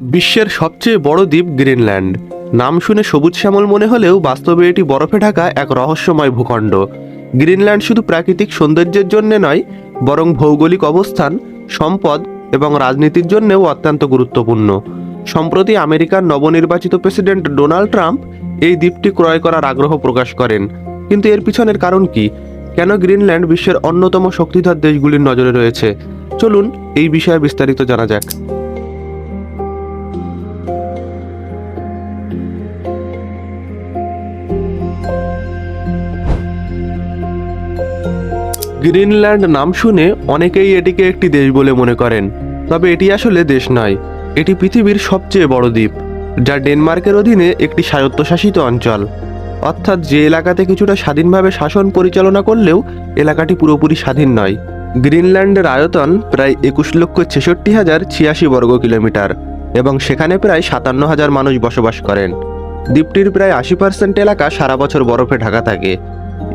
বিশ্বের সবচেয়ে বড় দ্বীপ গ্রিনল্যান্ড। নাম শুনে সবুজ শ্যামল মনে হলেও বাস্তবে এটি বরফে ঢাকা এক রহস্যময় ভূখণ্ড। গ্রিনল্যান্ড শুধু প্রাকৃতিক সৌন্দর্যের জন্য নয়, বরং ভৌগোলিক অবস্থান, সম্পদ এবং রাজনীতির জন্যও অত্যন্ত গুরুত্বপূর্ণ। সম্প্রতি আমেরিকার নবনির্বাচিত প্রেসিডেন্ট ডোনাল্ড ট্রাম্প এই দ্বীপটি ক্রয় করার আগ্রহ প্রকাশ করেন। কিন্তু এর পিছনের কারণ কি? কেন গ্রিনল্যান্ড বিশ্বের অন্যতম শক্তিধর দেশগুলির নজরে রয়েছে? চলুন এই বিষয়ে বিস্তারিত জানা যাক। গ্রিনল্যান্ড নাম শুনে অনেকেই এটিকে একটি দেশ বলে মনে করেন, তবে এটি আসলে দেশ নয়। এটি পৃথিবীর সবচেয়ে বড় দ্বীপ, যা ডেনমার্কের অধীনে একটি স্বায়ত্তশাসিত অঞ্চল। অর্থাৎ যে এলাকাতে কিছুটা স্বাধীনভাবে শাসন পরিচালনা করলেও এলাকাটি পুরোপুরি স্বাধীন নয়। গ্রিনল্যান্ডের আয়তন প্রায় 21,66,086 বর্গ কিলোমিটার এবং সেখানে প্রায় 57,000 মানুষ বসবাস করেন। দ্বীপটির প্রায় 80% এলাকা সারা বছর বরফে ঢাকা থাকে।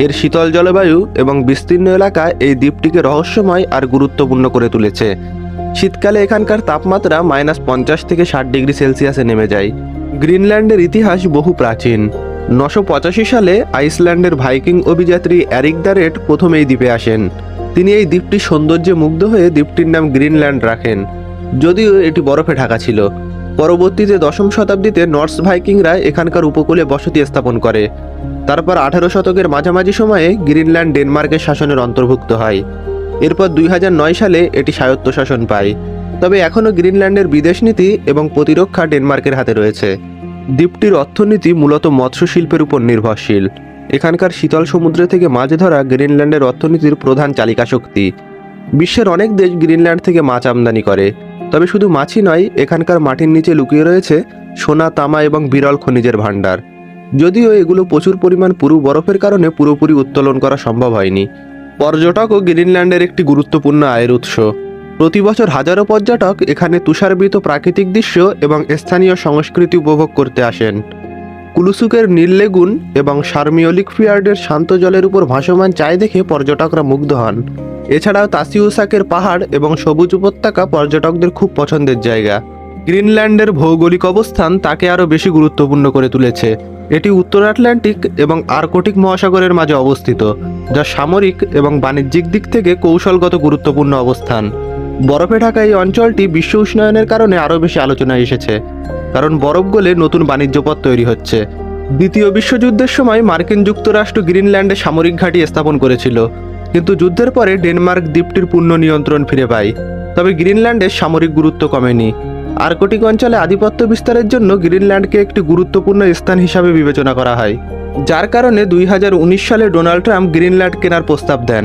এর শীতল জলবায়ু এবং বিস্তীর্ণ এলাকা এই দ্বীপটিকে রহস্যময় আর গুরুত্বপূর্ণ করে তুলেছে। শীতকালে এখানকার তাপমাত্রা -50 থেকে 60 ডিগ্রি সেলসিয়াসে নেমে যায়। গ্রিনল্যান্ডের ইতিহাস বহু প্রাচীন। 985 সালে আইসল্যান্ডের ভাইকিং অভিযাত্রী এরিক দ্য রেড প্রথম এই দ্বীপে আসেন। তিনি এই দ্বীপটির সৌন্দর্যে মুগ্ধ হয়ে দ্বীপটির নাম গ্রিনল্যান্ড রাখেন, যদিও এটি বরফে ঢাকা ছিল। পরবর্তীতে 10ম শতাব্দীতে নর্স ভাইকিংরা এখানকার উপকূলে বসতি স্থাপন করে। তারপর 18 শতকের মাঝামাঝি সময়ে গ্রিনল্যান্ড ডেনমার্কের শাসনের অন্তর্ভুক্ত হয়। এরপর 2009 সালে এটি স্বায়ত্তশাসন পায়। তবে এখনও গ্রিনল্যান্ডের বিদেশ নীতি এবং প্রতিরক্ষা ডেনমার্কের হাতে রয়েছে। দ্বীপটির অর্থনীতি মূলত মৎস্য শিল্পের উপর নির্ভরশীল। এখানকার শীতল সমুদ্র থেকে মাছ ধরা গ্রিনল্যান্ডের অর্থনীতির প্রধান চালিকা শক্তি। বিশ্বের অনেক দেশ গ্রিনল্যান্ড থেকে মাছ আমদানি করে। তবে শুধু মাছই নয়, এখানকার মাটির নিচে লুকিয়ে রয়েছে সোনা, তামা এবং বিরল খনিজের ভাণ্ডার। যদিও এগুলো প্রচুর পরিমাণ পুরু বরফের কারণে পুরোপুরি উত্তোলন করা সম্ভব হয়নি। পর্যটক ও গ্রিনল্যান্ডের একটি গুরুত্বপূর্ণ আয়ের উৎস। প্রতি বছর হাজারো পর্যটক এখানে তুষারাবৃত প্রাকৃতিক দৃশ্য এবং স্থানীয় সংস্কৃতি উপভোগ করতে আসেন। কুলুসুকের নীল লেগুন এবং শারমিওলিক ফিয়ার্ডের শান্ত জলের উপর ভাসমান চায় দেখে পর্যটকরা মুগ্ধ হন। এছাড়াও তাসিউসাকের পাহাড় এবং সবুজ উপত্যকা পর্যটকদের খুব পছন্দের জায়গা। গ্রিনল্যান্ডের ভৌগোলিক অবস্থান তাকে আরও বেশি গুরুত্বপূর্ণ করে তুলেছে। এটি উত্তর আটলান্টিক এবং আর্কটিক মহাসাগরের মাঝে অবস্থিত, যা সামরিক এবং বাণিজ্যিক দিক থেকে কৌশলগত গুরুত্বপূর্ণ অবস্থান। বরফে ঢাকা এই অঞ্চলটি বিশ্ব উষ্ণায়নের কারণে আরও বেশি আলোচনায় এসেছে, কারণ বরফ গলে নতুন বাণিজ্য পথ তৈরি হচ্ছে। দ্বিতীয় বিশ্বযুদ্ধের সময় মার্কিন যুক্তরাষ্ট্র গ্রিনল্যান্ডে সামরিক ঘাঁটি স্থাপন করেছিল, কিন্তু যুদ্ধের পরে ডেনমার্ক দ্বীপটির পূর্ণ নিয়ন্ত্রণ ফিরে পায়। তবে গ্রিনল্যান্ডের সামরিক গুরুত্ব কমেনি। আর্কটিক অঞ্চলে আধিপত্য বিস্তারের জন্য গ্রিনল্যান্ডকে একটি গুরুত্বপূর্ণ স্থান হিসাবে বিবেচনা করা হয়, যার কারণে 2019 সালে ডোনাল্ড ট্রাম্প গ্রিনল্যান্ড কেনার প্রস্তাব দেন।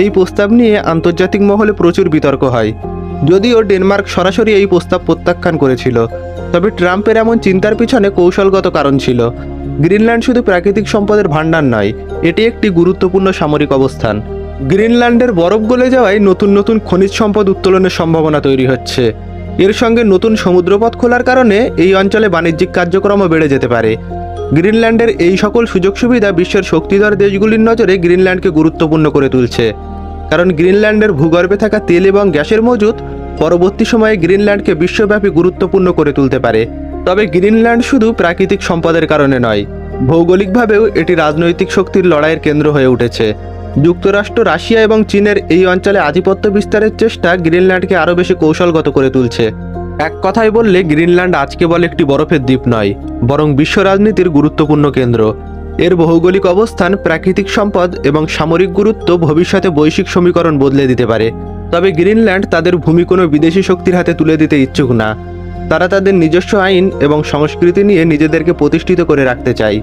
এই প্রস্তাব নিয়ে আন্তর্জাতিক মহলে প্রচুর বিতর্ক হয়। যদিও ডেনমার্ক সরাসরি এই প্রস্তাব প্রত্যাখ্যান করেছিল, তবে ট্রাম্পের এমন চিন্তার পিছনে কৌশলগত কারণ ছিল। গ্রিনল্যান্ড শুধু প্রাকৃতিক সম্পদের ভাণ্ডার নয়, এটি একটি গুরুত্বপূর্ণ সামরিক অবস্থান। গ্রিনল্যান্ডের বরফ গলে যাওয়ায় নতুন নতুন খনিজ সম্পদ উত্তোলনের সম্ভাবনা তৈরি হচ্ছে। এর সঙ্গে নতুন সমুদ্রপথ খোলার কারণে এই অঞ্চলে বাণিজ্যিক কার্যক্রমও বেড়ে যেতে পারে। গ্রিনল্যান্ডের এই সকল সুযোগ সুবিধা বিশ্বের শক্তিধর দেশগুলির নজরে গ্রিনল্যান্ডকে গুরুত্বপূর্ণ করে তুলছে, কারণ গ্রিনল্যান্ডের ভূগর্ভে থাকা তেল এবং গ্যাসের মজুত পরবর্তী সময়ে গ্রিনল্যান্ডকে বিশ্বব্যাপী গুরুত্বপূর্ণ করে তুলতে পারে। তবে গ্রিনল্যান্ড শুধু প্রাকৃতিক সম্পদের কারণে নয়, ভৌগোলিকভাবেও এটি রাজনৈতিক শক্তির লড়াইয়ের কেন্দ্র হয়ে উঠেছে। যুক্তরাষ্ট্র, রাশিয়া এবং চীনের এই অঞ্চলে আধিপত্য বিস্তারের চেষ্টা গ্রিনল্যান্ডকে আরও বেশি কৌশলগত করে তুলছে। এক কথায় বললে গ্রিনল্যান্ড আজ কেবল একটি বরফের দ্বীপ নয়, বরং বিশ্ব রাজনীতির গুরুত্বপূর্ণ কেন্দ্র। এর ভৌগোলিক অবস্থান, প্রাকৃতিক সম্পদ এবং সামরিক গুরুত্ব ভবিষ্যতে বৈশ্বিক সমীকরণ বদলে দিতে পারে। তবে গ্রিনল্যান্ড তাদের ভূমি কোনো বিদেশি শক্তির হাতে তুলে দিতে ইচ্ছুক না। তারা তাদের নিজস্ব আইন এবং সংস্কৃতি নিয়ে নিজেদেরকে প্রতিষ্ঠিত করে রাখতে চায়।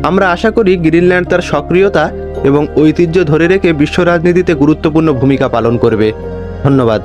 আমরা আশা করি গ্রিনল্যান্ড তার সক্রিয়তা এবং ঐতিহ্য ধরে রেখে বিশ্ব রাজনীতিতে গুরুত্বপূর্ণ ভূমিকা পালন করবে। ধন্যবাদ।